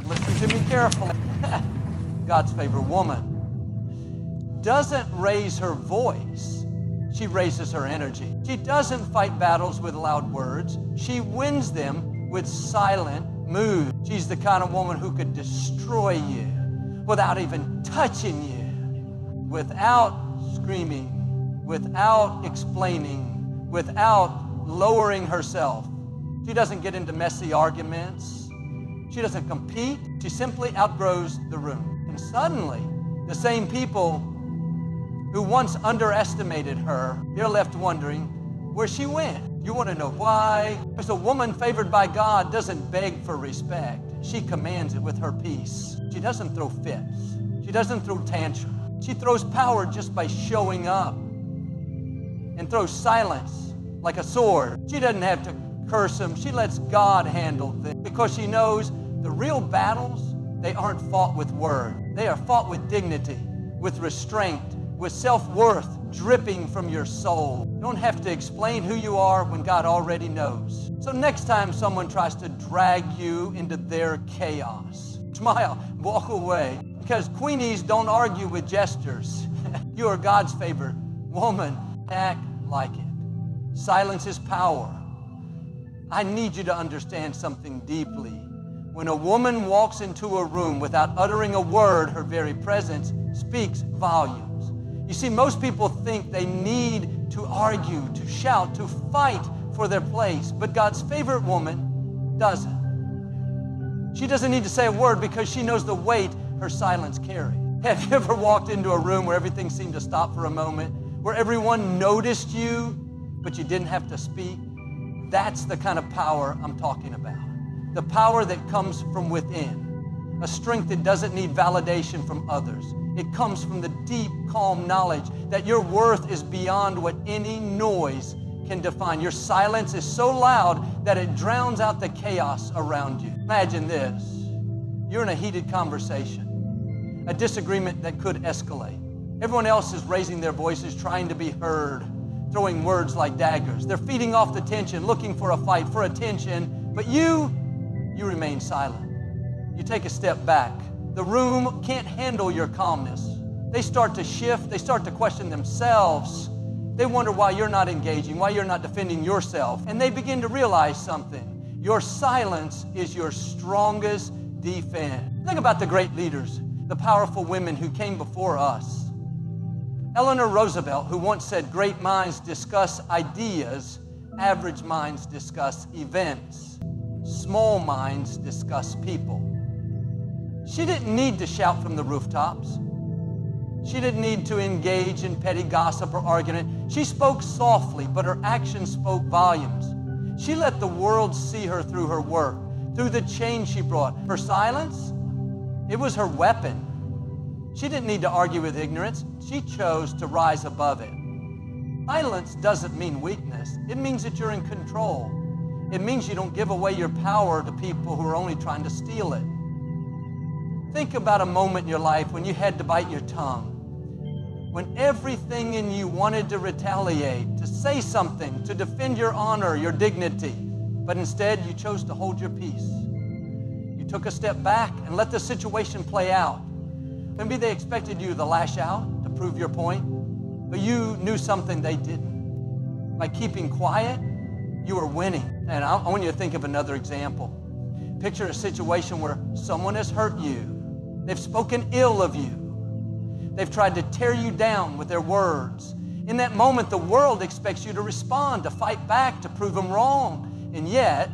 Listen to me carefully. God's favorite woman doesn't raise her voice. She raises her energy. She doesn't fight battles with loud words. She wins them with silent mood. She's the kind of woman who could destroy you without even touching you, without screaming, without explaining, without lowering herself. She doesn't get into messy arguments. She doesn't compete. She simply outgrows the room. And suddenly, the same people who once underestimated her, they're left wondering where she went. You want to know why? Because a woman favored by God doesn't beg for respect. She commands it with her peace. She doesn't throw fits. She doesn't throw tantrums. She throws power just by showing up, and throws silence like a sword. She doesn't have to curse him. She lets God handle things because she knows the real battles, they aren't fought with words. They are fought with dignity, with restraint, with self-worth dripping from your soul. You don't have to explain who you are when God already knows. So next time someone tries to drag you into their chaos, smile, walk away. Because queenies don't argue with gestures. You are God's favorite woman. Act like it. Silence is power. I need you to understand something deeply. When a woman walks into a room without uttering a word, her very presence speaks volumes. You see, most people think they need to argue, to shout, to fight for their place, but God's favorite woman doesn't. She doesn't need to say a word because she knows the weight her silence carries. Have you ever walked into a room where everything seemed to stop for a moment, where everyone noticed you, but you didn't have to speak? That's the kind of power I'm talking about. The power that comes from within. A strength that doesn't need validation from others. It comes from the deep, calm knowledge that your worth is beyond what any noise can define. Your silence is so loud that it drowns out the chaos around you. Imagine this. You're in a heated conversation, a disagreement that could escalate. Everyone else is raising their voices, trying to be heard, throwing words like daggers. They're feeding off the tension, looking for a fight, for attention, but you remain silent. You take a step back. The room can't handle your calmness. They start to shift. They start to question themselves. They wonder why you're not engaging, why you're not defending yourself. And they begin to realize something. Your silence is your strongest defense. Think about the great leaders, the powerful women who came before us. Eleanor Roosevelt, who once said, "Great minds discuss ideas, average minds discuss events. Small minds discuss people." She didn't need to shout from the rooftops. She didn't need to engage in petty gossip or argument. She spoke softly, but her actions spoke volumes. She let the world see her through her work, through the change she brought. Her silence, it was her weapon. She didn't need to argue with ignorance. She chose to rise above it. Silence doesn't mean weakness. It means that you're in control. It means you don't give away your power to people who are only trying to steal it. Think about a moment in your life when you had to bite your tongue, when everything in you wanted to retaliate, to say something, to defend your honor, your dignity, but instead you chose to hold your peace. You took a step back and let the situation play out. Maybe they expected you to lash out to prove your point, but you knew something they didn't. By keeping quiet, you were winning. And I want you to think of another example. Picture a situation where someone has hurt you. They've spoken ill of you. They've tried to tear you down with their words. In that moment, the world expects you to respond, to fight back, to prove them wrong. And yet,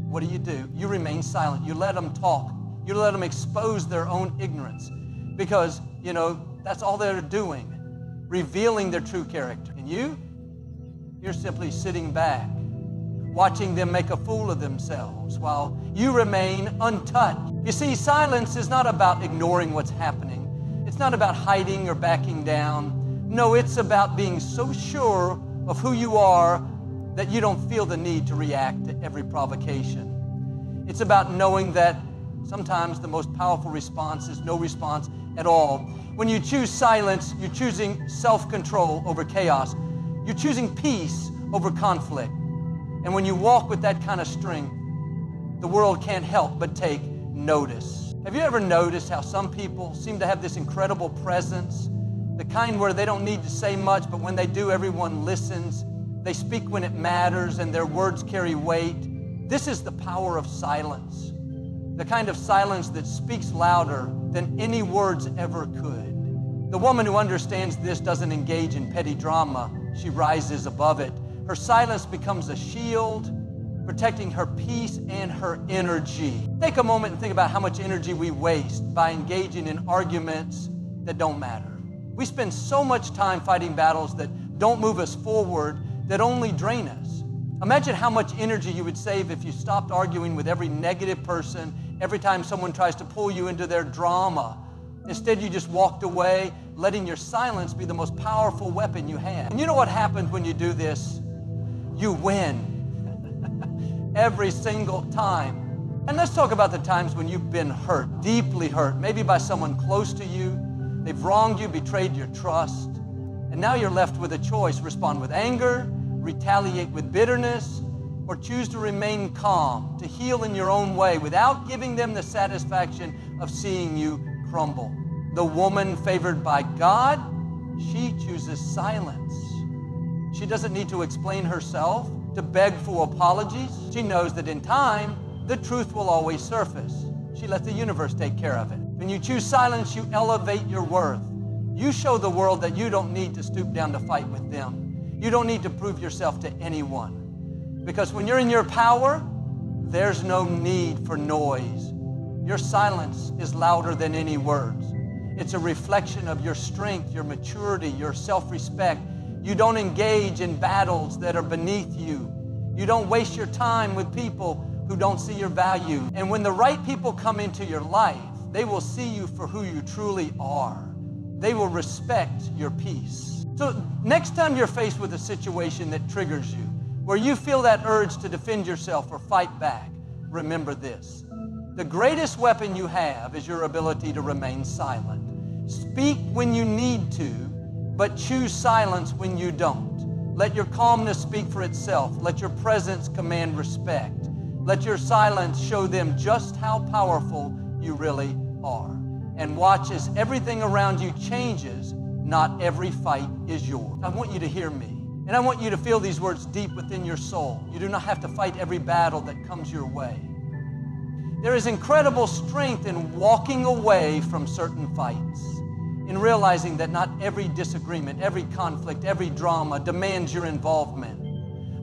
what do? You remain silent. You let them talk. You let them expose their own ignorance. Because, that's all they're doing, revealing their true character. And you're simply sitting back, watching them make a fool of themselves while you remain untouched. You see, silence is not about ignoring what's happening. It's not about hiding or backing down. No, it's about being so sure of who you are that you don't feel the need to react to every provocation. It's about knowing that sometimes the most powerful response is no response at all. When you choose silence, you're choosing self-control over chaos. You're choosing peace over conflict. And when you walk with that kind of strength, the world can't help but take notice. Have you ever noticed how some people seem to have this incredible presence, the kind where they don't need to say much, but when they do, everyone listens. They speak when it matters, and their words carry weight. This is the power of silence, the kind of silence that speaks louder than any words ever could. The woman who understands this doesn't engage in petty drama. She rises above it. Her silence becomes a shield, protecting her peace and her energy. Take a moment and think about how much energy we waste by engaging in arguments that don't matter. We spend so much time fighting battles that don't move us forward, that only drain us. Imagine how much energy you would save if you stopped arguing with every negative person every time someone tries to pull you into their drama. Instead, you just walked away, letting your silence be the most powerful weapon you have. And you know what happens when you do this? You win. Every single time. And let's talk about the times when you've been hurt, deeply hurt, maybe by someone close to you. They've wronged you, betrayed your trust, and now you're left with a choice: respond with anger, retaliate with bitterness, or choose to remain calm, to heal in your own way without giving them the satisfaction of seeing you crumble. The woman favored by God, she chooses silence. She doesn't need to explain herself, to beg for apologies. She knows that in time, the truth will always surface. She lets the universe take care of it. When you choose silence, you elevate your worth. You show the world that you don't need to stoop down to fight with them. You don't need to prove yourself to anyone. Because when you're in your power, there's no need for noise. Your silence is louder than any words. It's a reflection of your strength, your maturity, your self-respect. You don't engage in battles that are beneath you. You don't waste your time with people who don't see your value. And when the right people come into your life, they will see you for who you truly are. They will respect your peace. So next time you're faced with a situation that triggers you, where you feel that urge to defend yourself or fight back, remember this: the greatest weapon you have is your ability to remain silent. Speak when you need to, but choose silence when you don't. Let your calmness speak for itself. Let your presence command respect. Let your silence show them just how powerful you really are. And watch as everything around you changes. Not every fight is yours. I want you to hear me, and I want you to feel these words deep within your soul. You do not have to fight every battle that comes your way. There is incredible strength in walking away from certain fights, in realizing that not every disagreement, every conflict, every drama demands your involvement.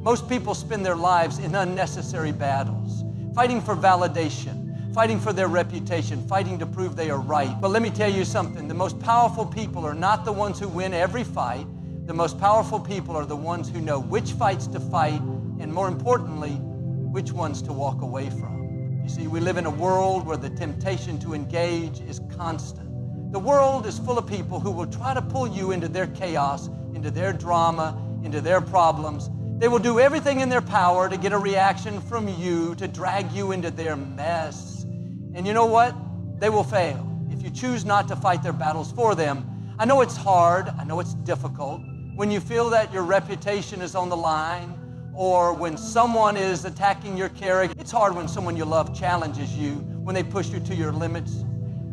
Most people spend their lives in unnecessary battles, fighting for validation, fighting for their reputation, fighting to prove they are right. But let me tell you something: the most powerful people are not the ones who win every fight. The most powerful people are the ones who know which fights to fight, and more importantly, which ones to walk away from. You see, we live in a world where the temptation to engage is constant. The world is full of people who will try to pull you into their chaos, into their drama, into their problems. They will do everything in their power to get a reaction from you, to drag you into their mess. And you know what? They will fail if you choose not to fight their battles for them. I know it's hard. I know it's difficult. When you feel that your reputation is on the line, or when someone is attacking your character. It's hard when someone you love challenges you, when they push you to your limits.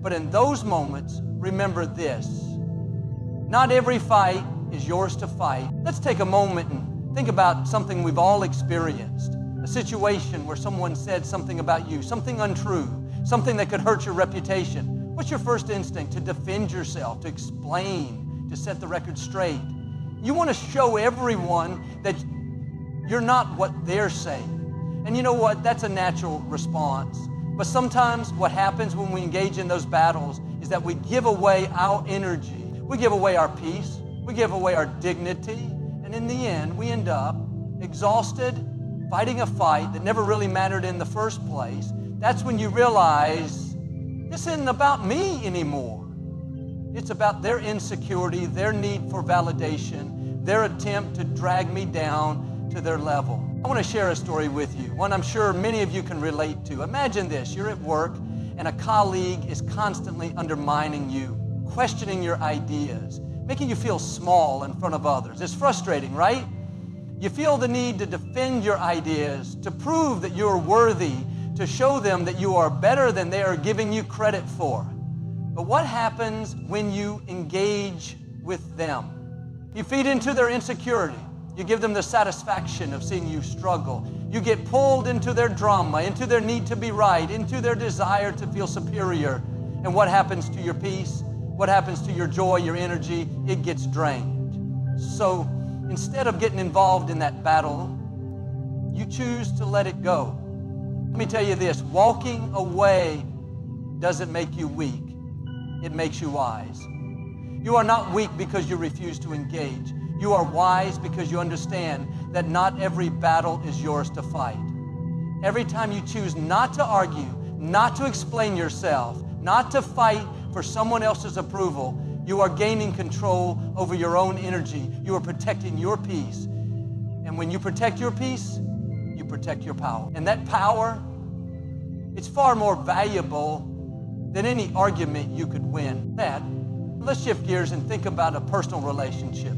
But in those moments, remember this: not every fight is yours to fight. Let's take a moment and think about something we've all experienced. A situation where someone said something about you, something untrue, something that could hurt your reputation. What's your first instinct? To defend yourself, to explain, to set the record straight. You want to show everyone that you're not what they're saying. And you know what? That's a natural response. But sometimes what happens when we engage in those battles is that we give away our energy. We give away our peace. We give away our dignity. And in the end, we end up exhausted, fighting a fight that never really mattered in the first place. That's when you realize this isn't about me anymore. It's about their insecurity, their need for validation, their attempt to drag me down to their level. I want to share a story with you, one I'm sure many of you can relate to. Imagine this: you're at work and a colleague is constantly undermining you, questioning your ideas, making you feel small in front of others. It's frustrating, right? You feel the need to defend your ideas, to prove that you're worthy, to show them that you are better than they are giving you credit for. But what happens when you engage with them? You feed into their insecurity. You give them the satisfaction of seeing you struggle. You get pulled into their drama, into their need to be right, into their desire to feel superior. And what happens to your peace? What happens to your joy, your energy? It gets drained. So instead of getting involved in that battle, you choose to let it go. Let me tell you this, walking away doesn't make you weak. It makes you wise. You are not weak because you refuse to engage. You are wise because you understand that not every battle is yours to fight. Every time you choose not to argue, not to explain yourself, not to fight for someone else's approval, you are gaining control over your own energy. You are protecting your peace. And when you protect your peace, you protect your power. And that power, it's far more valuable than any argument you could win. Let's shift gears and think about a personal relationship.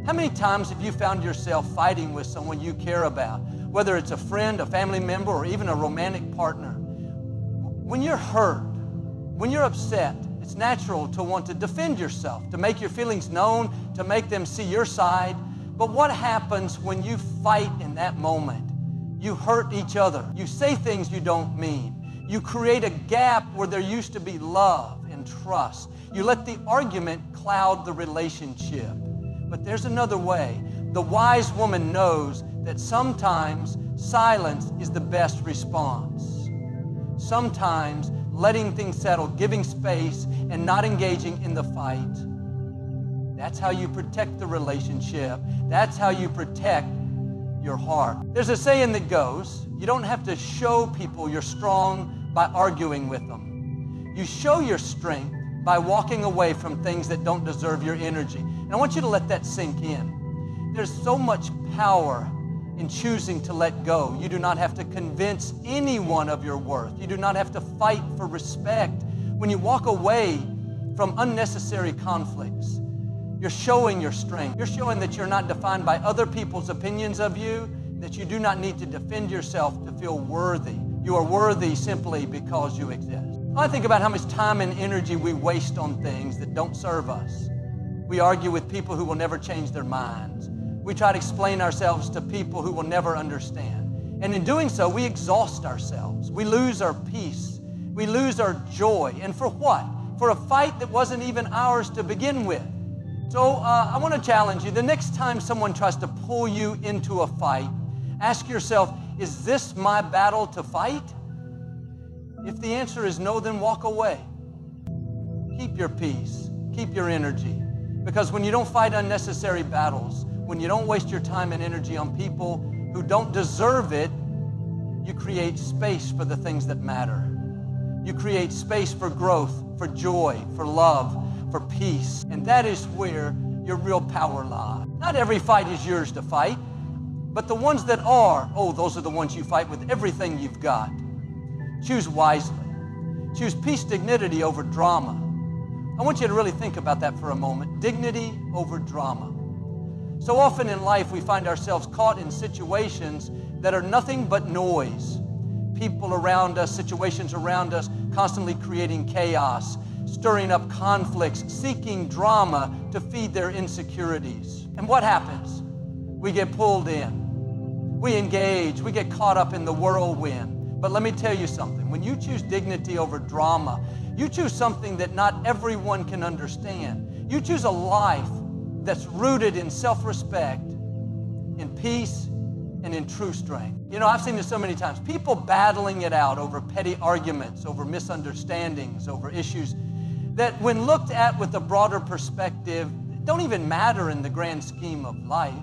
How many times have you found yourself fighting with someone you care about, whether it's a friend, a family member, or even a romantic partner? When you're hurt, when you're upset, it's natural to want to defend yourself, to make your feelings known, to make them see your side. But what happens when you fight in that moment? You hurt each other. You say things you don't mean. You create a gap where there used to be love and trust. You let the argument cloud the relationship. But there's another way. The wise woman knows that sometimes silence is the best response. Sometimes letting things settle, giving space, and not engaging in the fight. That's how you protect the relationship. That's how you protect your heart. There's a saying that goes, you don't have to show people you're strong by arguing with them. You show your strength by walking away from things that don't deserve your energy. And I want you to let that sink in. There's so much power in choosing to let go. You do not have to convince anyone of your worth. You do not have to fight for respect. When you walk away from unnecessary conflicts, you're showing your strength. You're showing that you're not defined by other people's opinions of you, that you do not need to defend yourself to feel worthy. You are worthy simply because you exist. I think about how much time and energy we waste on things that don't serve us. We argue with people who will never change their minds. We try to explain ourselves to people who will never understand. And in doing so, we exhaust ourselves. We lose our peace. We lose our joy. And for what? For a fight that wasn't even ours to begin with. So I want to challenge you. The next time someone tries to pull you into a fight, ask yourself, is this my battle to fight? If the answer is no, then walk away. Keep your peace. Keep your energy. Because when you don't fight unnecessary battles, when you don't waste your time and energy on people who don't deserve it, you create space for the things that matter. You create space for growth, for joy, for love, for peace. And that is where your real power lies. Not every fight is yours to fight, but the ones that are, those are the ones you fight with everything you've got. Choose wisely. Choose peace, dignity over drama. I want you to really think about that for a moment. Dignity over drama. So often in life we find ourselves caught in situations that are nothing but noise. People around us, situations around us, constantly creating chaos, stirring up conflicts, seeking drama to feed their insecurities. And what happens? We get pulled in. We engage. We get caught up in the whirlwind. But let me tell you something. When you choose dignity over drama, you choose something that not everyone can understand. You choose a life that's rooted in self-respect, in peace, and in true strength. You know, I've seen this so many times. People battling it out over petty arguments, over misunderstandings, over issues that when looked at with a broader perspective, don't even matter in the grand scheme of life.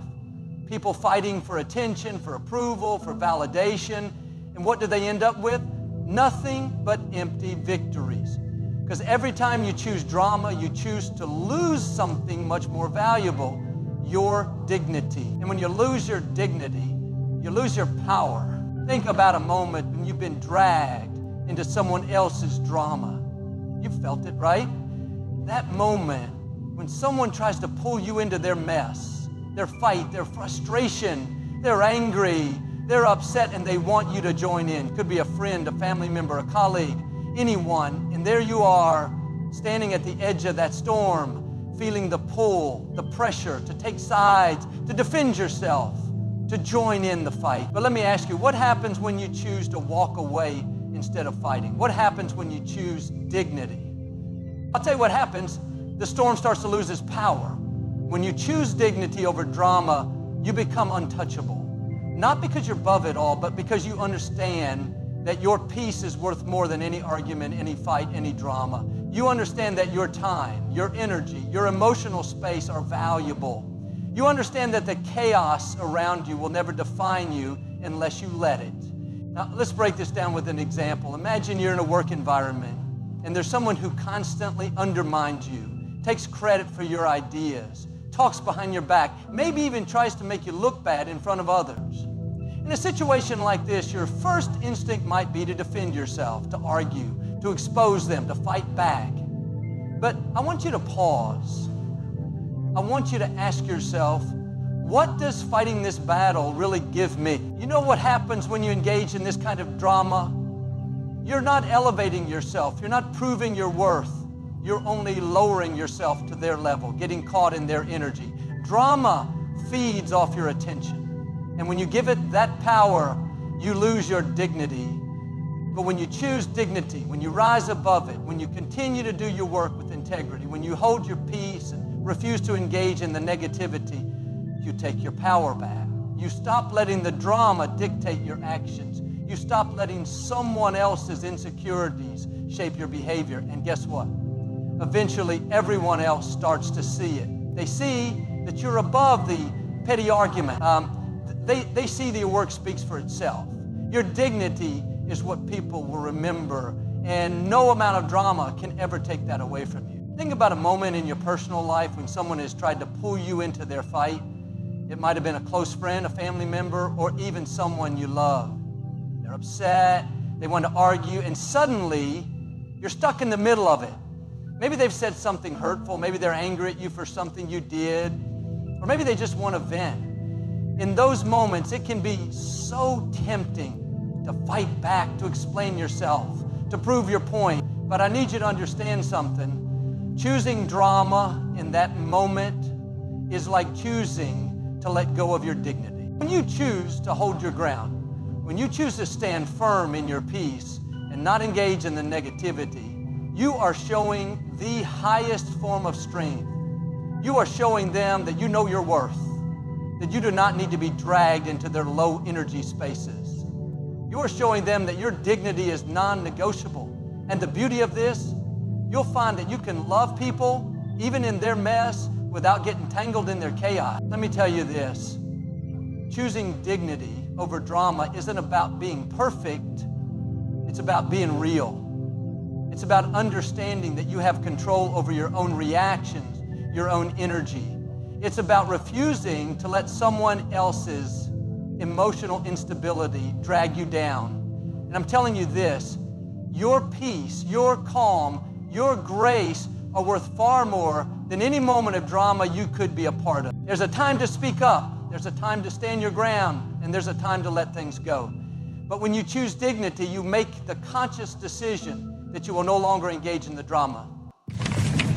People fighting for attention, for approval, for validation. And what do they end up with? Nothing but empty victories. Because every time you choose drama, you choose to lose something much more valuable, your dignity. And when you lose your dignity, you lose your power. Think about a moment when you've been dragged into someone else's drama. You've felt it, right? That moment when someone tries to pull you into their mess, their fight, their frustration, they're angry, They're upset and they want you to join in. Could be a friend, a family member, a colleague, anyone. And there you are, standing at the edge of that storm, feeling the pull, the pressure to take sides, to defend yourself, to join in the fight. But let me ask you, what happens when you choose to walk away instead of fighting? What happens when you choose dignity? I'll tell you what happens. The storm starts to lose its power. When you choose dignity over drama, you become untouchable. Not because you're above it all, but because you understand that your peace is worth more than any argument, any fight, any drama. You understand that your time, your energy, your emotional space are valuable. You understand that the chaos around you will never define you unless you let it. Now, let's break this down with an example. Imagine you're in a work environment and there's someone who constantly undermines you, takes credit for your ideas, talks behind your back, maybe even tries to make you look bad in front of others. In a situation like this, your first instinct might be to defend yourself, to argue, to expose them, to fight back. But I want you to pause. I want you to ask yourself, what does fighting this battle really give me? You know what happens when you engage in this kind of drama? You're not elevating yourself. You're not proving your worth. You're only lowering yourself to their level, getting caught in their energy. Drama feeds off your attention. And when you give it that power, you lose your dignity. But when you choose dignity, when you rise above it, when you continue to do your work with integrity, when you hold your peace and refuse to engage in the negativity, you take your power back. You stop letting the drama dictate your actions. You stop letting someone else's insecurities shape your behavior. And guess what? Eventually, everyone else starts to see it. They see that you're above the petty argument. They see that your work speaks for itself. Your dignity is what people will remember, and no amount of drama can ever take that away from you. Think about a moment in your personal life when someone has tried to pull you into their fight. It might have been a close friend, a family member, or even someone you love. They're upset, they want to argue, and suddenly you're stuck in the middle of it. Maybe they've said something hurtful, maybe they're angry at you for something you did, or maybe they just want to vent. In those moments, it can be so tempting to fight back, to explain yourself, to prove your point. But I need you to understand something. Choosing drama in that moment is like choosing to let go of your dignity. When you choose to hold your ground, when you choose to stand firm in your peace and not engage in the negativity, you are showing the highest form of strength. You are showing them that you know your worth, that you do not need to be dragged into their low energy spaces. You are showing them that your dignity is non-negotiable. And the beauty of this, you'll find that you can love people, even in their mess, without getting tangled in their chaos. Let me tell you this, choosing dignity over drama isn't about being perfect, it's about being real. It's about understanding that you have control over your own reactions, your own energy. It's about refusing to let someone else's emotional instability drag you down. And I'm telling you this, your peace, your calm, your grace are worth far more than any moment of drama you could be a part of. There's a time to speak up, there's a time to stand your ground, and there's a time to let things go. But when you choose dignity, you make the conscious decision that you will no longer engage in the drama.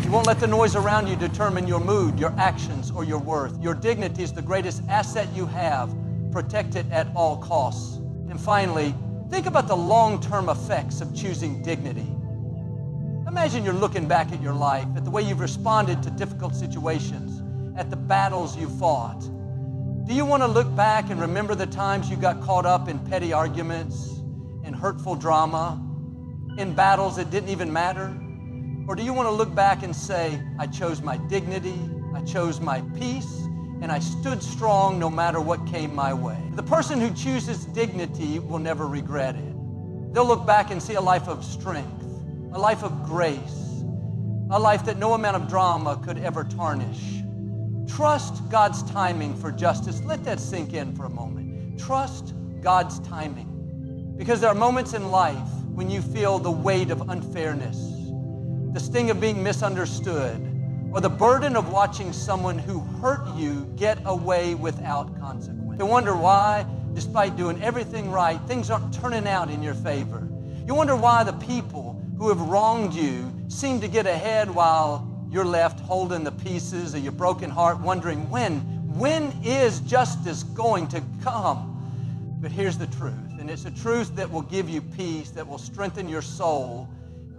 You won't let the noise around you determine your mood, your actions, or your worth. Your dignity is the greatest asset you have. Protect it at all costs. And finally, think about the long-term effects of choosing dignity. Imagine you're looking back at your life, at the way you've responded to difficult situations, at the battles you fought. Do you want to look back and remember the times you got caught up in petty arguments, in hurtful drama, in battles that didn't even matter? Or do you want to look back and say, I chose my dignity, I chose my peace, and I stood strong no matter what came my way? The person who chooses dignity will never regret it. They'll look back and see a life of strength, a life of grace, a life that no amount of drama could ever tarnish. Trust God's timing for justice. Let that sink in for a moment. Trust God's timing. Because there are moments in life when you feel the weight of unfairness, the sting of being misunderstood, or the burden of watching someone who hurt you get away without consequence. You wonder why? despite doing everything right, things aren't turning out in your favor. You wonder why the people who have wronged you seem to get ahead while you're left holding the pieces of your broken heart, wondering when is justice going to come? But here's the truth, and it's a truth that will give you peace, that will strengthen your soul.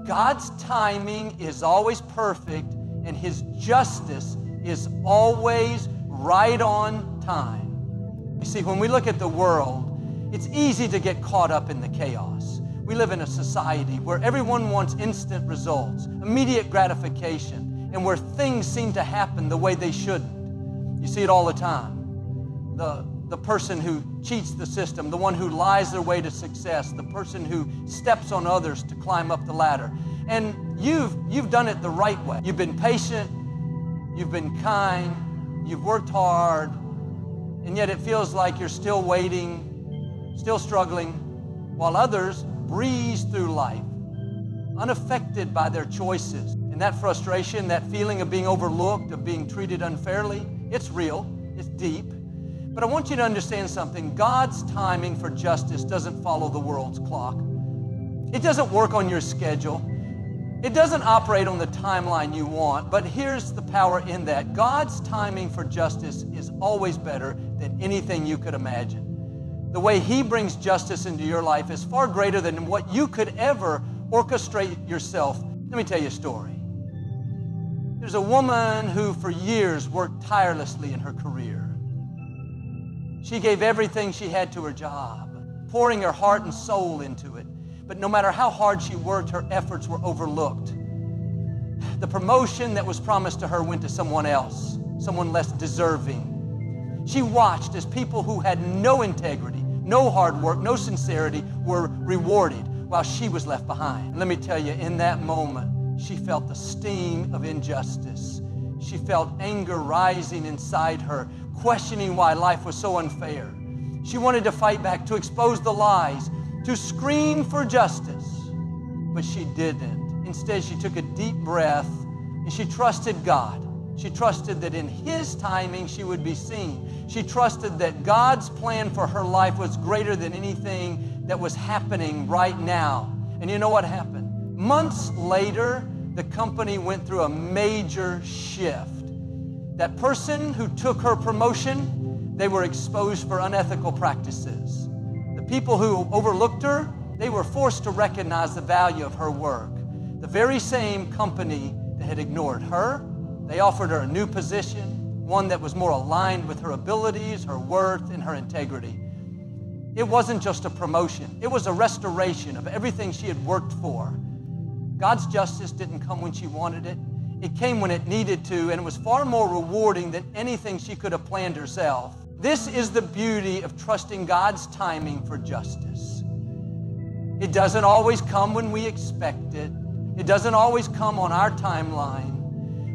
God's timing is always perfect, and His justice is always right on time. You see, when we look at the world, it's easy to get caught up in the chaos. We live in a society where everyone wants instant results, immediate gratification, and where things seem to happen the way they shouldn't. You see it all the time. The person who cheats the system, the one who lies their way to success, the person who steps on others to climb up the ladder. And you've done it the right way. You've been patient, you've been kind, you've worked hard, and yet it feels like you're still waiting, still struggling, while others breeze through life, unaffected by their choices. And that frustration, that feeling of being overlooked, of being treated unfairly, it's real, it's deep. But I want you to understand something. God's timing for justice doesn't follow the world's clock. It doesn't work on your schedule. It doesn't operate on the timeline you want, but here's the power in that. God's timing for justice is always better than anything you could imagine. The way He brings justice into your life is far greater than what you could ever orchestrate yourself. Let me tell you a story. There's a woman who for years worked tirelessly in her career. She gave everything she had to her job, pouring her heart and soul into it. But no matter how hard she worked, her efforts were overlooked. The promotion that was promised to her went to someone else, someone less deserving. She watched as people who had no integrity, no hard work, no sincerity were rewarded while she was left behind. And let me tell you, in that moment, she felt the sting of injustice. She felt anger rising inside her, questioning why life was so unfair. She wanted to fight back, to expose the lies, to scream for justice, but she didn't. Instead, she took a deep breath and she trusted God. She trusted that in His timing she would be seen. She trusted that God's plan for her life was greater than anything that was happening right now. And you know what happened? Months later, the company went through a major shift. That person who took her promotion, they were exposed for unethical practices. The people who overlooked her, they were forced to recognize the value of her work. The very same company that had ignored her, they offered her a new position, one that was more aligned with her abilities, her worth, and her integrity. It wasn't just a promotion. It was a restoration of everything she had worked for. God's justice didn't come when she wanted it. It came when it needed to, and it was far more rewarding than anything she could have planned herself. This is the beauty of trusting God's timing for justice. It doesn't always come when we expect it. It doesn't always come on our timeline.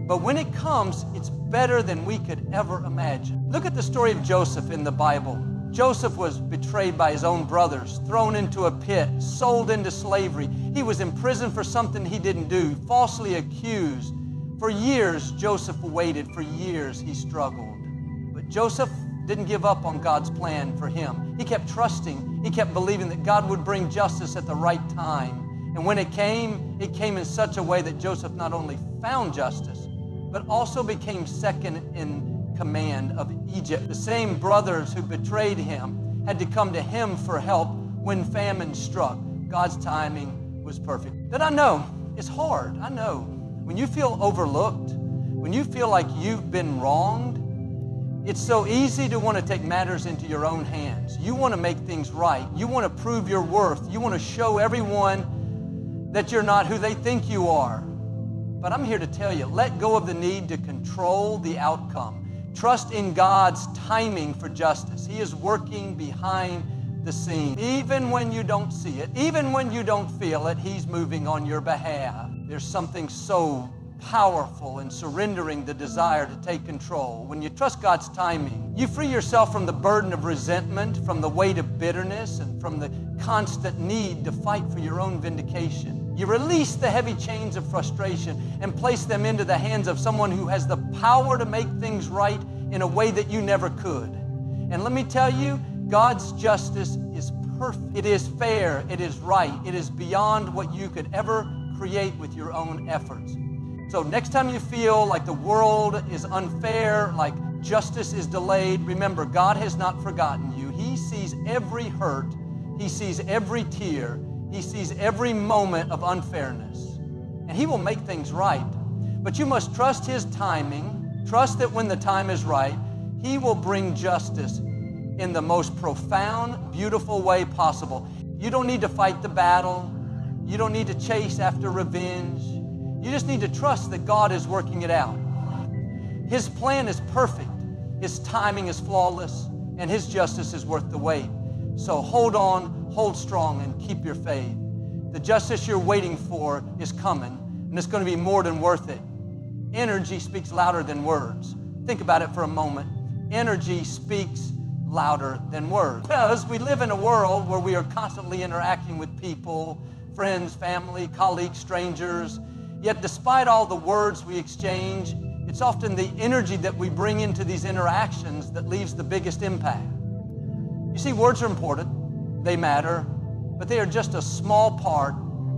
But when it comes, it's better than we could ever imagine. Look at the story of Joseph in the Bible. Joseph was betrayed by his own brothers, thrown into a pit, sold into slavery. He was imprisoned for something he didn't do, falsely accused. For years, Joseph waited. For years, he struggled. But Joseph didn't give up on God's plan for him. He kept trusting. He kept believing that God would bring justice at the right time. And when it came in such a way that Joseph not only found justice, but also became second in command of Egypt. The same brothers who betrayed him had to come to him for help when famine struck. God's timing was perfect. And I know it's hard. I know. When you feel overlooked, when you feel like you've been wronged, it's so easy to want to take matters into your own hands. You want to make things right. You want to prove your worth. You want to show everyone that you're not who they think you are. But I'm here to tell you, let go of the need to control the outcome. Trust in God's timing for justice. He is working behind the scenes. Even when you don't see it, even when you don't feel it, He's moving on your behalf. There's something so powerful in surrendering the desire to take control. When you trust God's timing, you free yourself from the burden of resentment, from the weight of bitterness, and from the constant need to fight for your own vindication. You release the heavy chains of frustration and place them into the hands of someone who has the power to make things right in a way that you never could. And let me tell you, God's justice is perfect. It is fair. It is right. It is beyond what you could ever create with your own efforts. So next time you feel like the world is unfair, like justice is delayed, remember, God has not forgotten you. He sees every hurt. He sees every tear. He sees every moment of unfairness. And He will make things right. But you must trust His timing. Trust that when the time is right, He will bring justice in the most profound, beautiful way possible. You don't need to fight the battle. You don't need to chase after revenge. You just need to trust that God is working it out. His plan is perfect. His timing is flawless, and His justice is worth the wait. So hold on, hold strong, and keep your faith. The justice you're waiting for is coming, and it's going to be more than worth it. Energy speaks louder than words. Think about it for a moment. Energy speaks louder than words. Because we live in a world where we are constantly interacting with people, friends, family, colleagues, strangers. Yet despite all the words we exchange, it's often the energy that we bring into these interactions that leaves the biggest impact. You see, words are important, they matter, but they are just a small part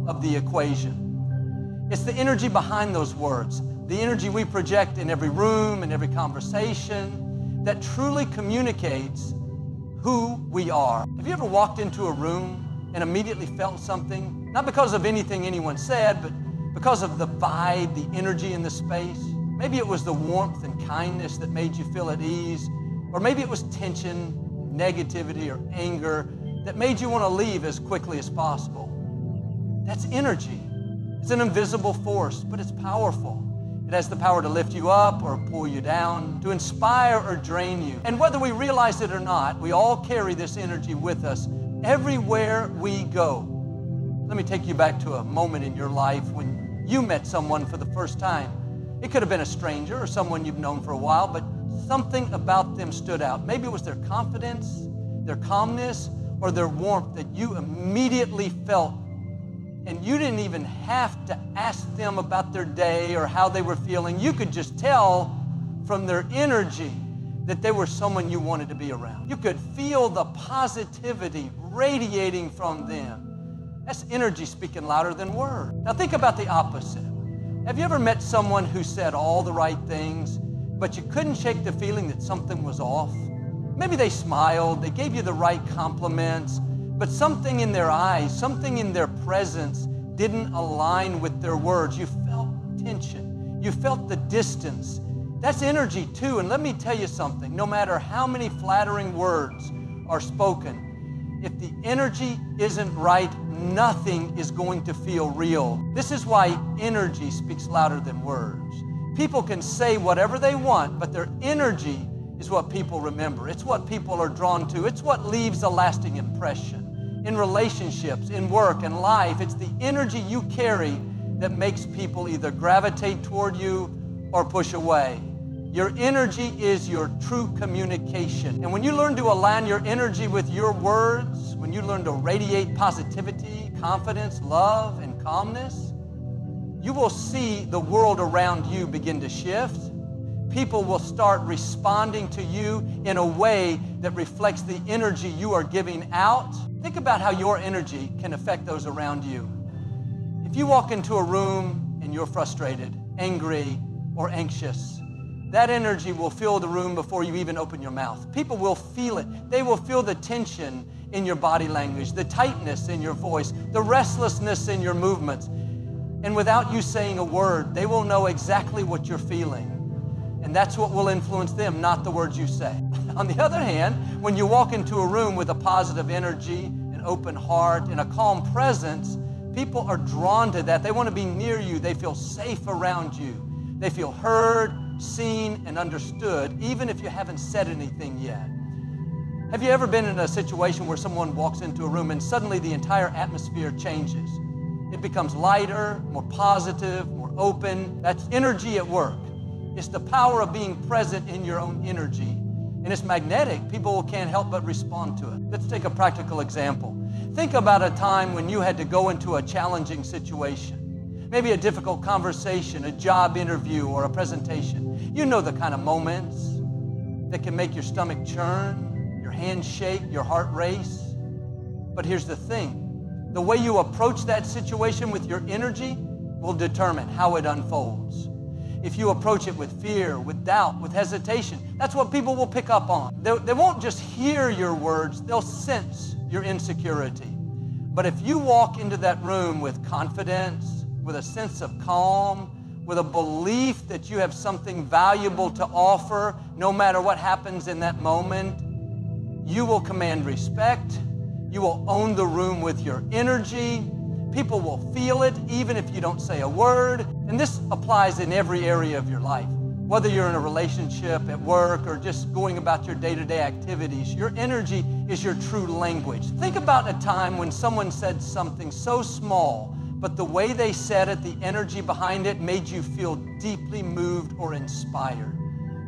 of the equation. It's the energy behind those words, the energy we project in every room, in every conversation, that truly communicates who we are. Have you ever walked into a room and immediately felt something? Not because of anything anyone said, but because of the vibe, the energy in the space. Maybe it was the warmth and kindness that made you feel at ease, or maybe it was tension, negativity, or anger that made you want to leave as quickly as possible. That's energy. It's an invisible force, but it's powerful. It has the power to lift you up or pull you down, to inspire or drain you. And whether we realize it or not, we all carry this energy with us everywhere we go. Let me take you back to a moment in your life when you met someone for the first time. It could have been a stranger or someone you've known for a while, but something about them stood out. Maybe it was their confidence, their calmness, or their warmth that you immediately felt. And you didn't even have to ask them about their day or how they were feeling. You could just tell from their energy that they were someone you wanted to be around. You could feel the positivity radiating from them. That's energy speaking louder than words. Now think about the opposite. Have you ever met someone who said all the right things, but you couldn't shake the feeling that something was off? Maybe they smiled, they gave you the right compliments, but something in their eyes, something in their presence didn't align with their words. You felt tension. You felt the distance. That's energy too. And let me tell you something. No matter how many flattering words are spoken, if the energy isn't right, nothing is going to feel real. This is why energy speaks louder than words. People can say whatever they want, but their energy is what people remember. It's what people are drawn to. It's what leaves a lasting impression. In relationships, in work, in life, it's the energy you carry that makes people either gravitate toward you or push away. Your energy is your true communication. And when you learn to align your energy with your words, when you learn to radiate positivity, confidence, love, and calmness, you will see the world around you begin to shift. People will start responding to you in a way that reflects the energy you are giving out. Think about how your energy can affect those around you. If you walk into a room and you're frustrated, angry, or anxious, that energy will fill the room before you even open your mouth. People will feel it. They will feel the tension in your body language, the tightness in your voice, the restlessness in your movements. And without you saying a word, they will know exactly what you're feeling. And that's what will influence them, not the words you say. On the other hand, when you walk into a room with a positive energy, an open heart, and a calm presence, people are drawn to that. They want to be near you. They feel safe around you. They feel heard, seen, and understood, even if you haven't said anything yet. Have you ever been in a situation where someone walks into a room and suddenly the entire atmosphere changes? It becomes lighter, more positive, more open. That's energy at work. It's the power of being present in your own energy. And it's magnetic. People can't help but respond to it. Let's take a practical example. Think about a time when you had to go into a challenging situation. Maybe a difficult conversation, a job interview, or a presentation. You know the kind of moments that can make your stomach churn, your hands shake, your heart race. But here's the thing. The way you approach that situation with your energy will determine how it unfolds. If you approach it with fear, with doubt, with hesitation, that's what people will pick up on. They won't just hear your words, they'll sense your insecurity. But if you walk into that room with confidence, with a sense of calm, with a belief that you have something valuable to offer, no matter what happens in that moment, you will command respect. You will own the room with your energy. People will feel it even if you don't say a word. And this applies in every area of your life. Whether you're in a relationship, at work, or just going about your day-to-day activities, your energy is your true language. Think about a time when someone said something so small, but the way they said it, the energy behind it, made you feel deeply moved or inspired.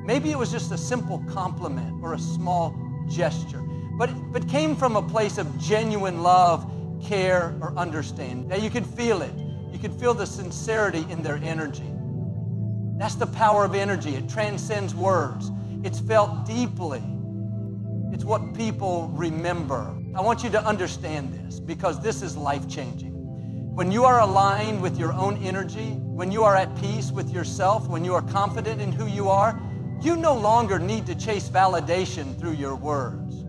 Maybe it was just a simple compliment or a small gesture, but came from a place of genuine love, care, or understanding. Now you could feel it. You could feel the sincerity in their energy. That's the power of energy. It transcends words. It's felt deeply. It's what people remember. I want you to understand this because this is life-changing. When you are aligned with your own energy, when you are at peace with yourself, when you are confident in who you are, you no longer need to chase validation through your words.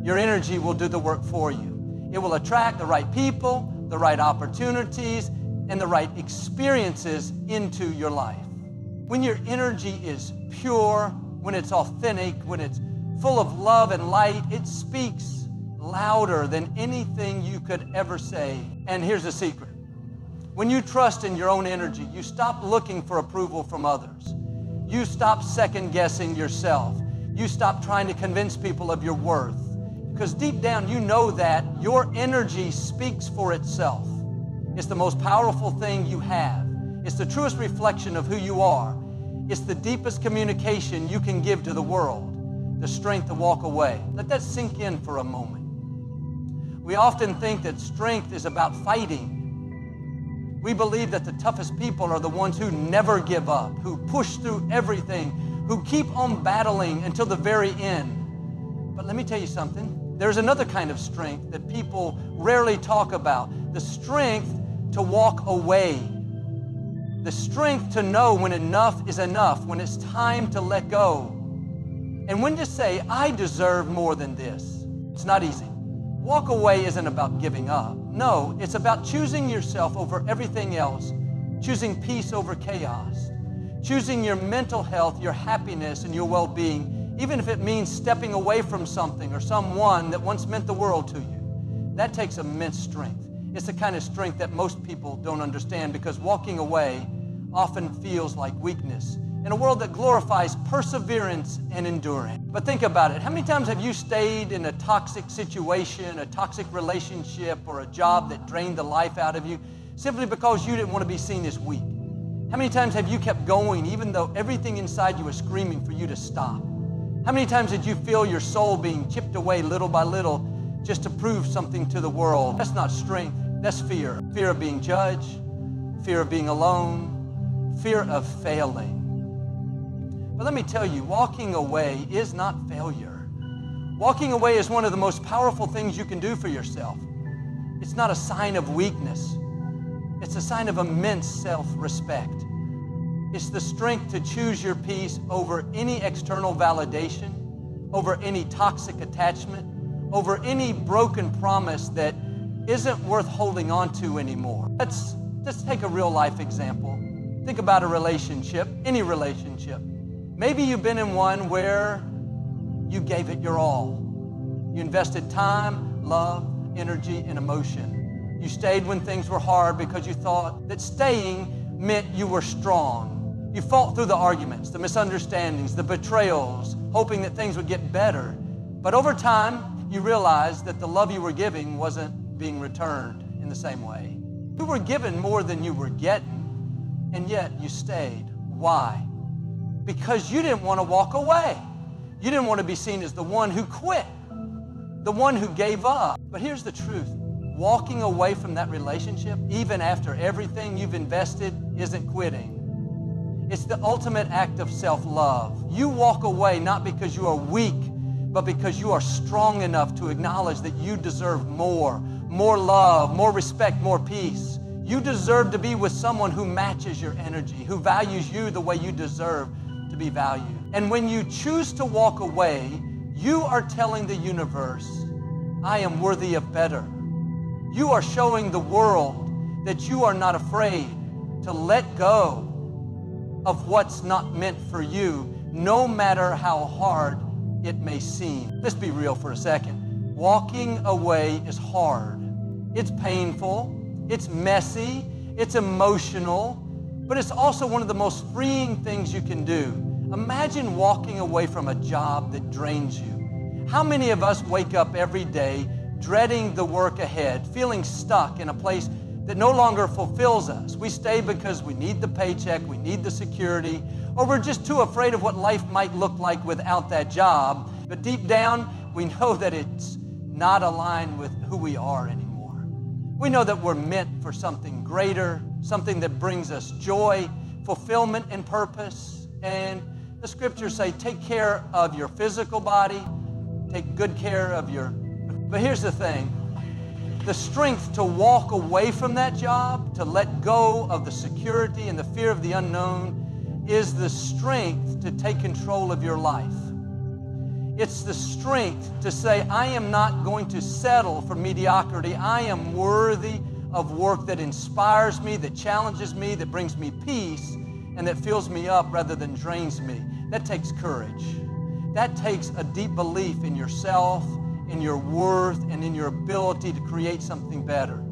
Your energy will do the work for you. It will attract the right people, the right opportunities, and the right experiences into your life. When your energy is pure, when it's authentic, when it's full of love and light, it speaks louder than anything you could ever say. And here's the secret. When you trust in your own energy, you stop looking for approval from others. You stop second-guessing yourself. You stop trying to convince people of your worth. Because deep down, you know that your energy speaks for itself. It's the most powerful thing you have. It's the truest reflection of who you are. It's the deepest communication you can give to the world, the strength to walk away. Let that sink in for a moment. We often think that strength is about fighting. We believe that the toughest people are the ones who never give up, who push through everything, who keep on battling until the very end. But let me tell you something. There's another kind of strength that people rarely talk about, the strength to walk away. The strength to know when enough is enough, when it's time to let go. And when to say, I deserve more than this. It's not easy. Walk away isn't about giving up. No, it's about choosing yourself over everything else, choosing peace over chaos, choosing your mental health, your happiness, and your well-being, even if it means stepping away from something or someone that once meant the world to you. That takes immense strength. It's the kind of strength that most people don't understand because walking away often feels like weakness in a world that glorifies perseverance and endurance. But think about it. How many times have you stayed in a toxic situation, a toxic relationship, or a job that drained the life out of you simply because you didn't want to be seen as weak? How many times have you kept going even though everything inside you was screaming for you to stop? How many times did you feel your soul being chipped away little by little just to prove something to the world? That's not strength, that's fear. Fear of being judged, fear of being alone, fear of failing. But let me tell you, walking away is not failure. Walking away is one of the most powerful things you can do for yourself. It's not a sign of weakness. It's a sign of immense self-respect. It's the strength to choose your peace over any external validation, over any toxic attachment, over any broken promise that isn't worth holding on to anymore. Let's take a real life example. Think about a relationship, any relationship. Maybe you've been in one where you gave it your all. You invested time, love, energy, and emotion. You stayed when things were hard because you thought that staying meant you were strong. You fought through the arguments, the misunderstandings, the betrayals, hoping that things would get better. But over time, you realized that the love you were giving wasn't being returned in the same way. You were given more than you were getting, and yet you stayed. Why? Because you didn't want to walk away. You didn't want to be seen as the one who quit, the one who gave up. But here's the truth. Walking away from that relationship, even after everything you've invested, isn't quitting. It's the ultimate act of self-love. You walk away not because you are weak, but because you are strong enough to acknowledge that you deserve more love, more respect, more peace. You deserve to be with someone who matches your energy, who values you the way you deserve to be valued. And when you choose to walk away, you are telling the universe, I am worthy of better. You are showing the world that you are not afraid to let go of what's not meant for you, no matter how hard it may seem. Let's be real for a second. Walking away is hard. It's painful. It's messy. It's emotional. But it's also one of the most freeing things you can do. Imagine walking away from a job that drains you. How many of us wake up every day dreading the work ahead, feeling stuck in a place that no longer fulfills us? We stay because we need the paycheck, we need the security, or we're just too afraid of what life might look like without that job. But deep down, we know that it's not aligned with who we are anymore. We know that we're meant for something greater, something that brings us joy, fulfillment, and purpose. And the scriptures say, take care of your physical body, take good care of your... But here's the thing. The strength to walk away from that job, to let go of the security and the fear of the unknown, is the strength to take control of your life. It's the strength to say, I am not going to settle for mediocrity. I am worthy of work that inspires me, that challenges me, that brings me peace, and that fills me up rather than drains me. That takes courage. That takes a deep belief in yourself, in your worth, and in your ability to create something better.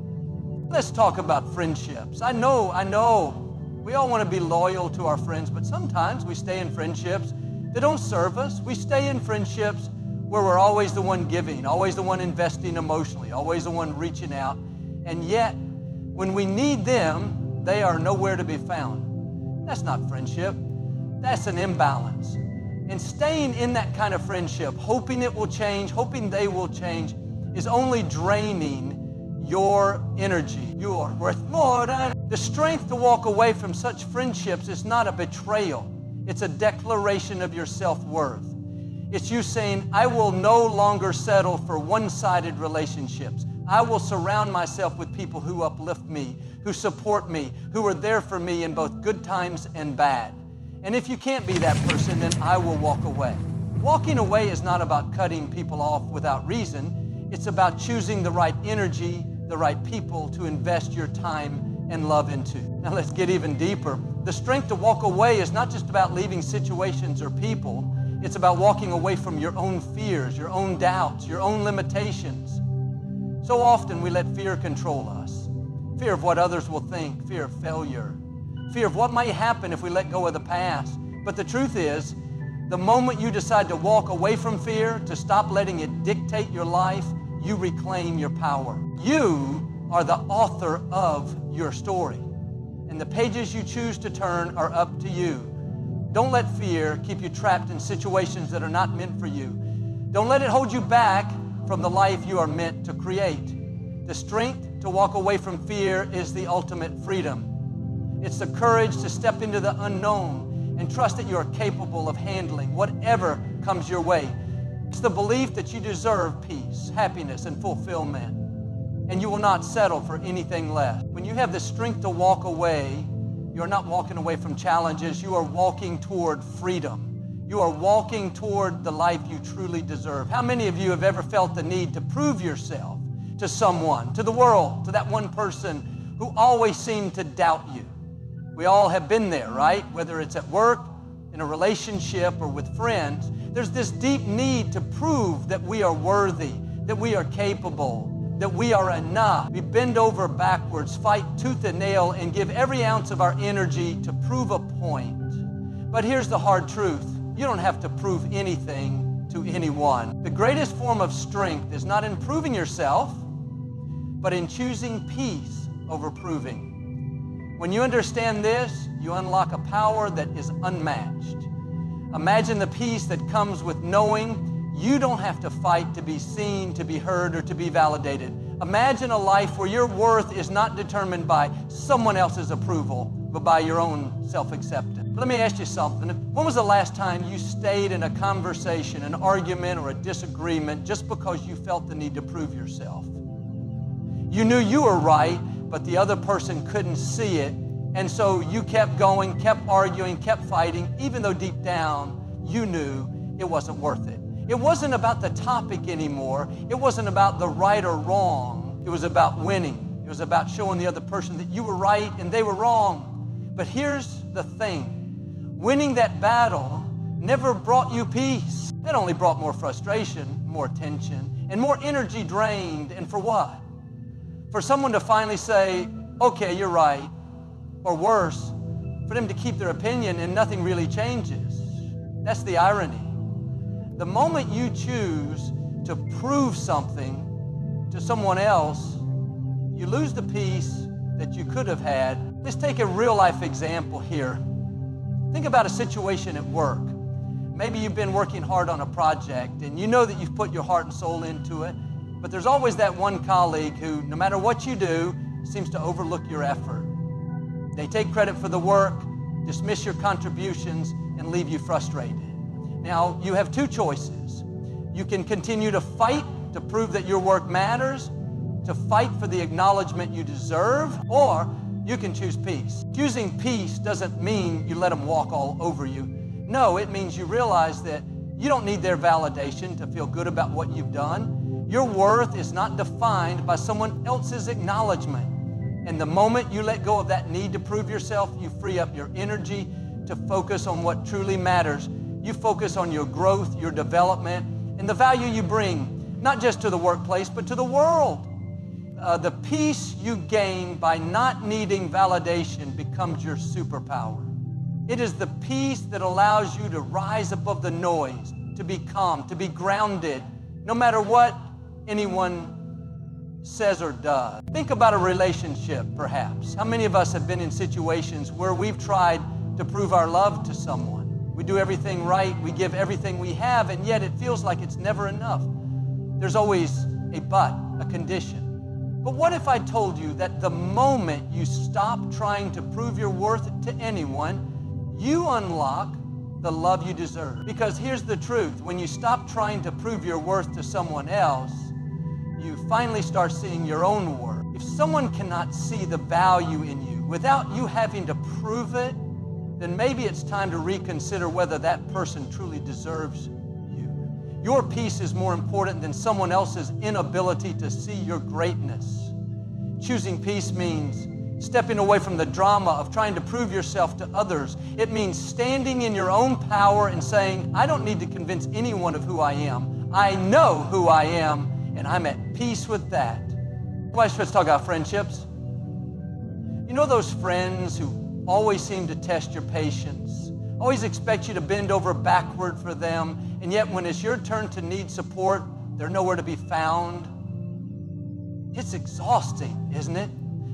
Let's talk about friendships. I know, we all want to be loyal to our friends, but sometimes we stay in friendships that don't serve us. We stay in friendships where we're always the one giving, always the one investing emotionally, always the one reaching out, and yet, when we need them, they are nowhere to be found. That's not friendship. That's an imbalance. And staying in that kind of friendship, hoping it will change, hoping they will change, is only draining your energy. You are worth more than... The strength to walk away from such friendships is not a betrayal. It's a declaration of your self-worth. It's you saying, I will no longer settle for one-sided relationships. I will surround myself with people who uplift me, who support me, who are there for me in both good times and bad. And if you can't be that person, then I will walk away. Walking away is not about cutting people off without reason. It's about choosing the right energy, the right people to invest your time and love into. Now let's get even deeper. The strength to walk away is not just about leaving situations or people. It's about walking away from your own fears, your own doubts, your own limitations. So often we let fear control us. Fear of what others will think, fear of failure, fear of what might happen if we let go of the past. But the truth is, the moment you decide to walk away from fear, to stop letting it dictate your life, you reclaim your power. You are the author of your story. And the pages you choose to turn are up to you. Don't let fear keep you trapped in situations that are not meant for you. Don't let it hold you back from the life you are meant to create. The strength to walk away from fear is the ultimate freedom. It's the courage to step into the unknown and trust that you are capable of handling whatever comes your way. It's the belief that you deserve peace, happiness, and fulfillment, and you will not settle for anything less. When you have the strength to walk away, you're not walking away from challenges. You are walking toward freedom. You are walking toward the life you truly deserve. How many of you have ever felt the need to prove yourself to someone, to the world, to that one person who always seemed to doubt you? We all have been there, right? Whether it's at work, in a relationship, or with friends, there's this deep need to prove that we are worthy, that we are capable, that we are enough. We bend over backwards, fight tooth and nail, and give every ounce of our energy to prove a point. But here's the hard truth. You don't have to prove anything to anyone. The greatest form of strength is not in proving yourself, but in choosing peace over proving. When you understand this, you unlock a power that is unmatched. Imagine the peace that comes with knowing you don't have to fight to be seen, to be heard, or to be validated. Imagine a life where your worth is not determined by someone else's approval, but by your own self-acceptance. Let me ask you something. When was the last time you stayed in a conversation, an argument, or a disagreement just because you felt the need to prove yourself? You knew you were right, but the other person couldn't see it, and so you kept going, kept arguing, kept fighting, even though deep down you knew it wasn't worth it. It wasn't about the topic anymore. It wasn't about the right or wrong. It was about winning. It was about showing the other person that you were right and they were wrong. But here's the thing. Winning that battle never brought you peace. It only brought more frustration, more tension, and more energy drained. And for what? For someone to finally say, okay, you're right, or worse, for them to keep their opinion and nothing really changes. That's the irony. The moment you choose to prove something to someone else, you lose the peace that you could have had. Let's take a real life example here. Think about a situation at work. Maybe you've been working hard on a project and you know that you've put your heart and soul into it, but there's always that one colleague who, no matter what you do, seems to overlook your effort. They take credit for the work, dismiss your contributions, and leave you frustrated. Now, you have two choices. You can continue to fight to prove that your work matters, to fight for the acknowledgement you deserve, or you can choose peace. Choosing peace doesn't mean you let them walk all over you. No, it means you realize that you don't need their validation to feel good about what you've done. Your worth is not defined by someone else's acknowledgement. And the moment you let go of that need to prove yourself, you free up your energy to focus on what truly matters. You focus on your growth, your development, and the value you bring, not just to the workplace, but to the world. The peace you gain by not needing validation becomes your superpower. It is the peace that allows you to rise above the noise, to be calm, to be grounded, no matter what anyone says or does. Think about a relationship, perhaps. How many of us have been in situations where we've tried to prove our love to someone? We do everything right, we give everything we have, and yet it feels like it's never enough. There's always a but, a condition. But what if I told you that the moment you stop trying to prove your worth to anyone, you unlock the love you deserve? Because here's the truth. When you stop trying to prove your worth to someone else, you finally start seeing your own worth. If someone cannot see the value in you without you having to prove it, then maybe it's time to reconsider whether that person truly deserves you. Your peace is more important than someone else's inability to see your greatness. Choosing peace means stepping away from the drama of trying to prove yourself to others. It means standing in your own power and saying, I don't need to convince anyone of who I am. I know who I am, and I'm at peace with that. Let's talk about friendships. You know those friends who always seem to test your patience, always expect you to bend over backward for them, and yet when it's your turn to need support, they're nowhere to be found? It's exhausting, isn't it?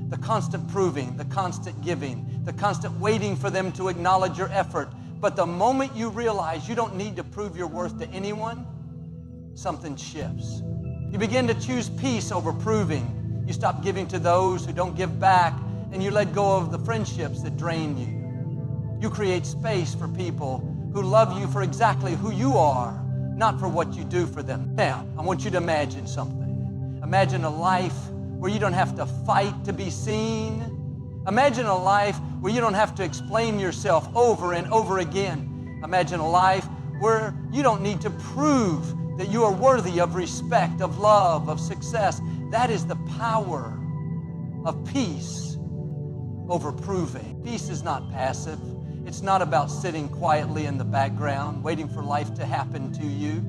The constant proving, the constant giving, the constant waiting for them to acknowledge your effort. But the moment you realize you don't need to prove your worth to anyone, something shifts. You begin to choose peace over proving. You stop giving to those who don't give back, and you let go of the friendships that drain you. You create space for people who love you for exactly who you are, not for what you do for them. Now, I want you to imagine something. Imagine a life where you don't have to fight to be seen. Imagine a life where you don't have to explain yourself over and over again. Imagine a life where you don't need to prove that you are worthy of respect, of love, of success. That is the power of peace over proving. Peace is not passive. It's not about sitting quietly in the background, waiting for life to happen to you.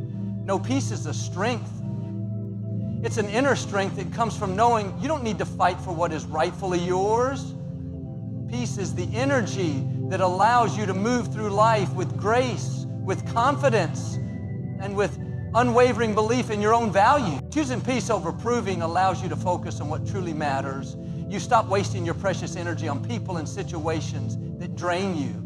No, peace is a strength. It's an inner strength that comes from knowing you don't need to fight for what is rightfully yours. Peace is the energy that allows you to move through life with grace, with confidence, and with unwavering belief in your own value. Choosing peace over proving allows you to focus on what truly matters. You stop wasting your precious energy on people and situations that drain you.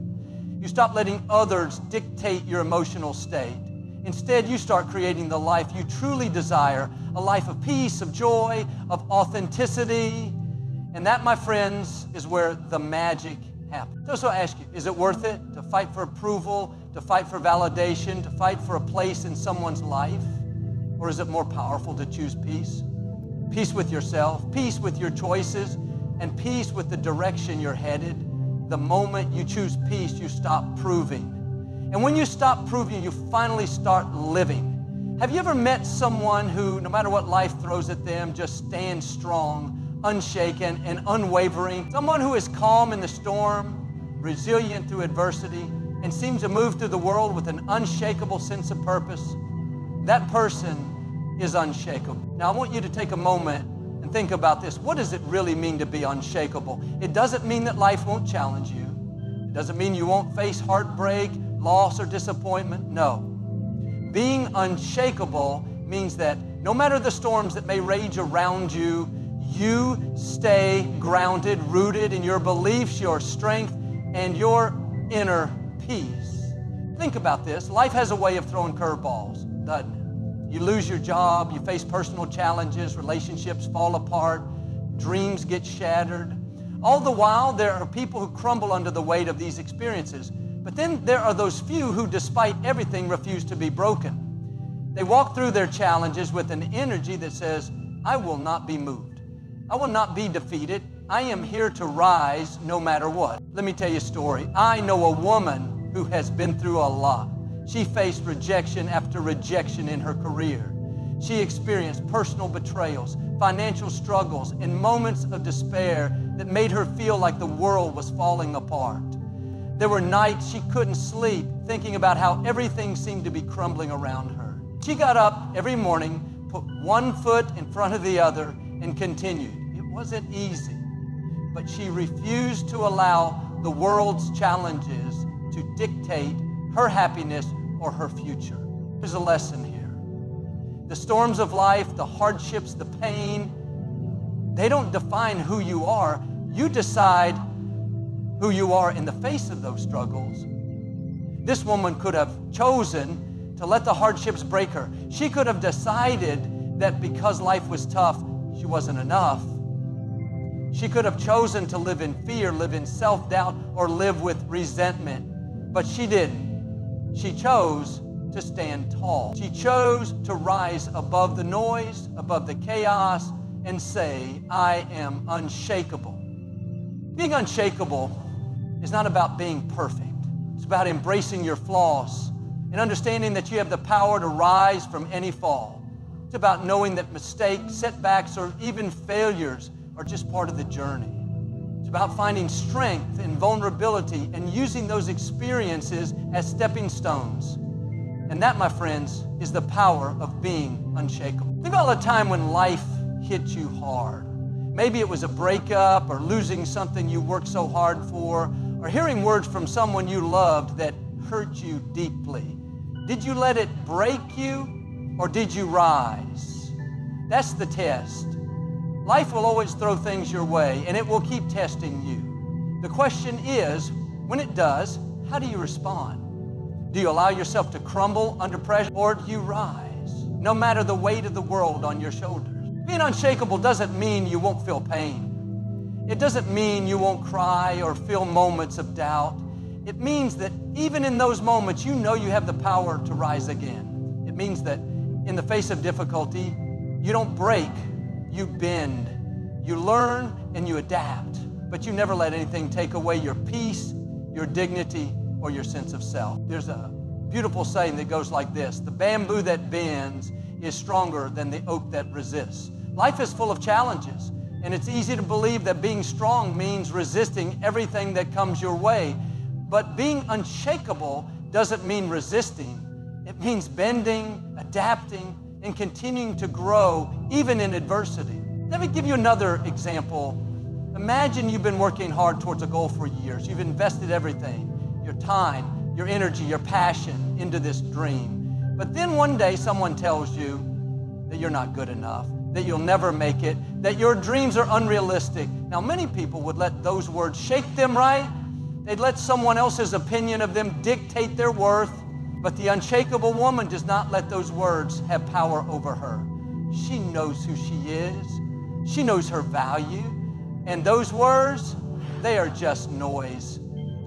You stop letting others dictate your emotional state. Instead, you start creating the life you truly desire, a life of peace, of joy, of authenticity. And that, my friends, is where the magic happens. So I ask you, is it worth it to fight for approval, to fight for validation, to fight for a place in someone's life? Or is it more powerful to choose peace? Peace with yourself, peace with your choices, and peace with the direction you're headed. The moment you choose peace, you stop proving. And when you stop proving, you finally start living. Have you ever met someone who, no matter what life throws at them, just stands strong, unshaken, and unwavering? Someone who is calm in the storm, resilient through adversity, and seems to move through the world with an unshakable sense of purpose? That person is unshakable. Now, I want you to take a moment and think about this. What does it really mean to be unshakable? It doesn't mean that life won't challenge you. It doesn't mean you won't face heartbreak, loss, or disappointment. No. Being unshakable means that no matter the storms that may rage around you, you stay grounded, rooted in your beliefs, your strength, and your inner peace. Think about this. Life has a way of throwing curveballs, doesn't it? You lose your job, you face personal challenges, relationships fall apart, dreams get shattered. All the while, there are people who crumble under the weight of these experiences. But then there are those few who, despite everything, refuse to be broken. They walk through their challenges with an energy that says, I will not be moved. I will not be defeated. I am here to rise no matter what. Let me tell you a story. I know a woman who has been through a lot. She faced rejection after rejection in her career. She experienced personal betrayals, financial struggles, and moments of despair that made her feel like the world was falling apart. There were nights she couldn't sleep, thinking about how everything seemed to be crumbling around her. She got up every morning, put one foot in front of the other, and continued. It wasn't easy, but she refused to allow the world's challenges to dictate her happiness or her future. There's a lesson here. The storms of life, the hardships, the pain, they don't define who you are. You decide who you are in the face of those struggles. This woman could have chosen to let the hardships break her. She could have decided that because life was tough, she wasn't enough. She could have chosen to live in fear, live in self-doubt, or live with resentment. But she didn't. She chose to stand tall. She chose to rise above the noise, above the chaos, and say, I am unshakable. Being unshakable is not about being perfect. It's about embracing your flaws and understanding that you have the power to rise from any fall. It's about knowing that mistakes, setbacks, or even failures are just part of the journey. It's about finding strength in vulnerability and using those experiences as stepping stones. And that, my friends, is the power of being unshakable. Think about the time when life hit you hard. Maybe it was a breakup or losing something you worked so hard for, or hearing words from someone you loved that hurt you deeply. Did you let it break you, or did you rise? That's the test. Life will always throw things your way, and it will keep testing you. The question is, when it does, how do you respond? Do you allow yourself to crumble under pressure, or do you rise, no matter the weight of the world on your shoulders? Being unshakable doesn't mean you won't feel pain. It doesn't mean you won't cry or feel moments of doubt. It means that even in those moments, you know you have the power to rise again. It means that in the face of difficulty, you don't break, you bend. You learn and you adapt, but you never let anything take away your peace, your dignity, or your sense of self. There's a beautiful saying that goes like this: the bamboo that bends is stronger than the oak that resists. Life is full of challenges, and it's easy to believe that being strong means resisting everything that comes your way. But being unshakable doesn't mean resisting. It means bending, adapting, and continuing to grow even in adversity. Let me give you another example. Imagine you've been working hard towards a goal for years. You've invested everything, your time, your energy, your passion into this dream. But then one day someone tells you that you're not good enough, that you'll never make it, that your dreams are unrealistic. Now, many people would let those words shake them, right? They'd let someone else's opinion of them dictate their worth. But the unshakable woman does not let those words have power over her. She knows who she is. She knows her value. And those words, they are just noise.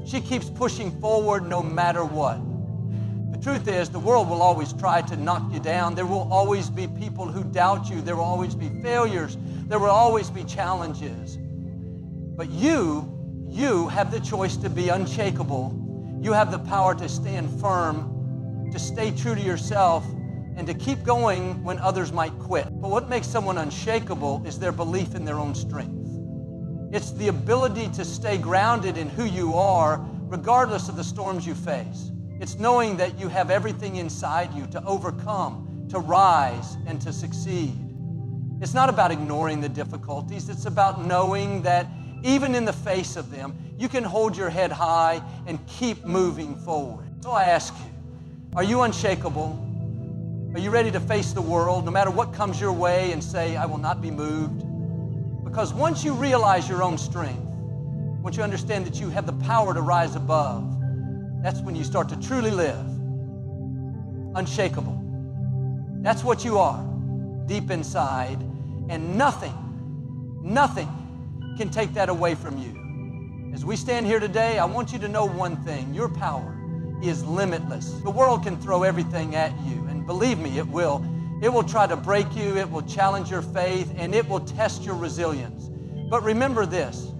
She keeps pushing forward no matter what. The truth is, the world will always try to knock you down. There will always be people who doubt you. There will always be failures. There will always be challenges. But you have the choice to be unshakable. You have the power to stand firm, to stay true to yourself, and to keep going when others might quit. But what makes someone unshakable is their belief in their own strength. It's the ability to stay grounded in who you are, regardless of the storms you face. It's knowing that you have everything inside you to overcome, to rise, and to succeed. It's not about ignoring the difficulties. It's about knowing that even in the face of them, you can hold your head high and keep moving forward. So I ask you, are you unshakable? Are you ready to face the world, no matter what comes your way, and say, I will not be moved? Because once you realize your own strength, once you understand that you have the power to rise above, that's when you start to truly live unshakable. That's what you are deep inside, and nothing can take that away from you. As we stand here today, I want you to know one thing: your power is limitless. The world can throw everything at you, and believe me, it will. It will try to break you, it will challenge your faith, and it will test your resilience. But remember this: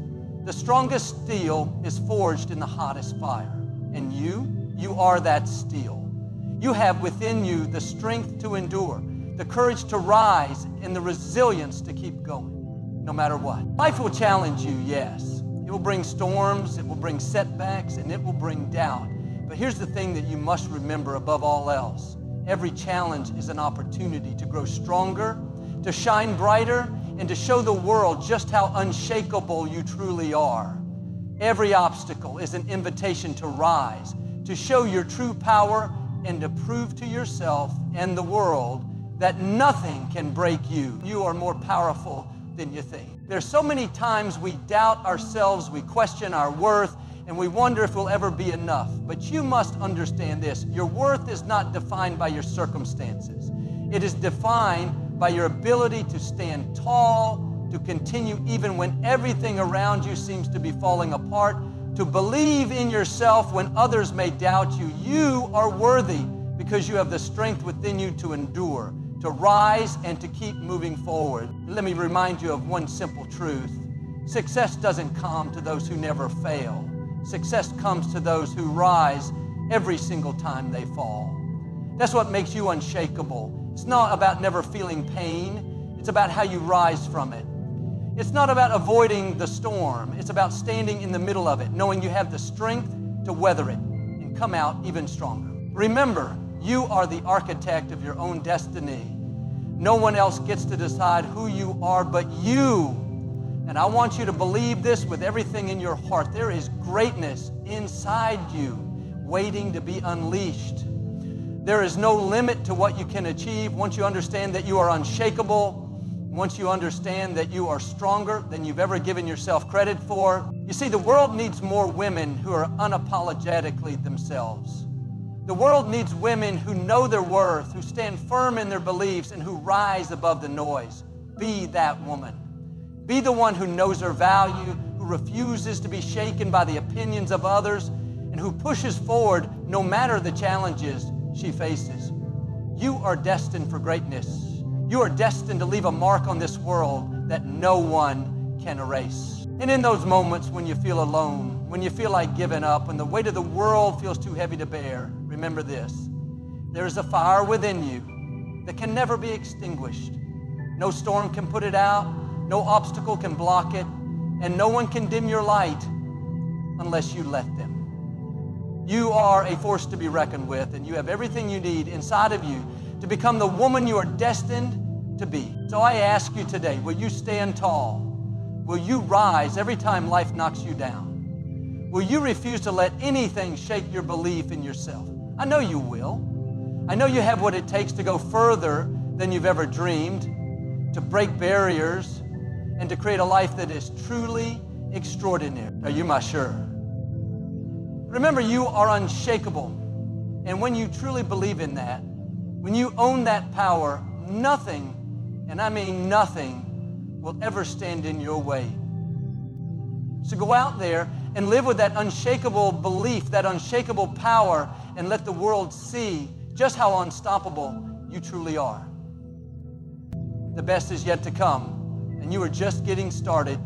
the strongest steel is forged in the hottest fire. And you are that steel. You have within you the strength to endure, the courage to rise, and the resilience to keep going, no matter what. Life will challenge you, yes. It will bring storms, it will bring setbacks, and it will bring doubt. But here's the thing that you must remember above all else: every challenge is an opportunity to grow stronger, to shine brighter, and to show the world just how unshakable you truly are. Every obstacle is an invitation to rise, to show your true power, and to prove to yourself and the world that nothing can break you. You are more powerful than you think. There's so many times we doubt ourselves, we question our worth, and we wonder if we'll ever be enough. But you must understand this: your worth is not defined by your circumstances. It is defined by your ability to stand tall, to continue even when everything around you seems to be falling apart, to believe in yourself when others may doubt you. You are worthy because you have the strength within you to endure, to rise, and to keep moving forward. Let me remind you of one simple truth: success doesn't come to those who never fail. Success comes to those who rise every single time they fall. That's what makes you unshakable. It's not about never feeling pain. It's about how you rise from it. It's not about avoiding the storm. It's about standing in the middle of it, knowing you have the strength to weather it and come out even stronger. Remember, you are the architect of your own destiny. No one else gets to decide who you are but you. And I want you to believe this with everything in your heart. There is greatness inside you waiting to be unleashed. There is no limit to what you can achieve once you understand that you are unshakable, once you understand that you are stronger than you've ever given yourself credit for. You see, the world needs more women who are unapologetically themselves. The world needs women who know their worth, who stand firm in their beliefs, and who rise above the noise. Be that woman. Be the one who knows her value, who refuses to be shaken by the opinions of others, and who pushes forward no matter the challenges she faces. You are destined for greatness. You are destined to leave a mark on this world that no one can erase. And in those moments when you feel alone, when you feel like giving up, when the weight of the world feels too heavy to bear, remember this: there is a fire within you that can never be extinguished. No storm can put it out, no obstacle can block it, and no one can dim your light unless you let them. You are a force to be reckoned with, and you have everything you need inside of you to become the woman you are destined to be. So I ask you today, will you stand tall? Will you rise every time life knocks you down? Will you refuse to let anything shake your belief in yourself? I know you will. I know you have what it takes to go further than you've ever dreamed, to break barriers, and to create a life that is truly extraordinary. Are you my sure? Remember, you are unshakable. And when you truly believe in that, when you own that power, nothing, and I mean nothing, will ever stand in your way. So go out there and live with that unshakable belief, that unshakable power, and let the world see just how unstoppable you truly are. The best is yet to come, and you are just getting started.